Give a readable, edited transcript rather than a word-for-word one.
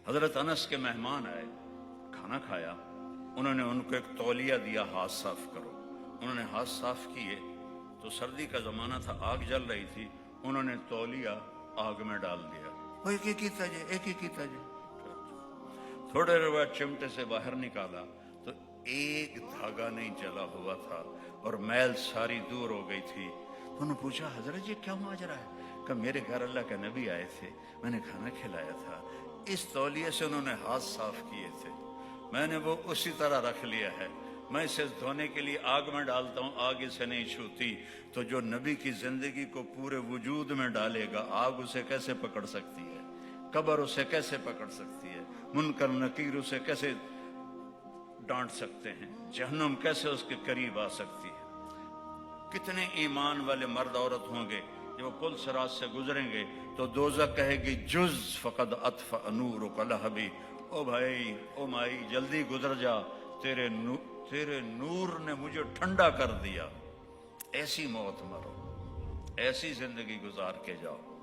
حضرت انس کے مہمان آئے، کھانا کھایا، انہوں نے ان کو ایک تولیہ دیا، ہاتھ صاف کرو۔ انہوں نے ہاتھ صاف کیے تو سردی کا زمانہ تھا، آگ جل رہی تھی، انہوں نے تولیہ آگ میں ڈال دیا۔ وہ ایک ہی کیتا جے، ایک ہی کیتا جے۔ تھوڑے دیر بعد چمٹے سے باہر نکالا تو ایک دھاگا نہیں جلا ہوا تھا اور میل ساری دور ہو گئی تھی۔ تو انہوں نے پوچھا حضرت یہ کیا ماجرا ہے؟ کہ میرے گھر اللہ کے نبی آئے تھے، میں نے کھانا کھلایا تھا، اس تولیے سے انہوں نے ہاتھ صاف کیے تھے، میں نے وہ اسی طرح رکھ لیا ہے، میں اسے دھونے کے لیے آگ میں ڈالتا ہوں، آگ اسے نہیں چھوتی۔ تو جو نبی کی زندگی کو پورے وجود میں ڈالے گا، آگ اسے کیسے پکڑ سکتی ہے؟ قبر اسے کیسے پکڑ سکتی ہے؟ منکر نکیر اسے کیسے ڈانٹ سکتے ہیں؟ جہنم کیسے اس کے قریب آ سکتی ہے؟ کتنے ایمان والے مرد عورت ہوں گے جب وہ پل صراط سے گزریں گے تو دوزخ کہے گی جز فقد اطفأ نورک لہبی، او بھائی او مائی جلدی گزر جا، تیرے نور نے مجھے ٹھنڈا کر دیا۔ ایسی موت مرو، ایسی زندگی گزار کے جاؤ۔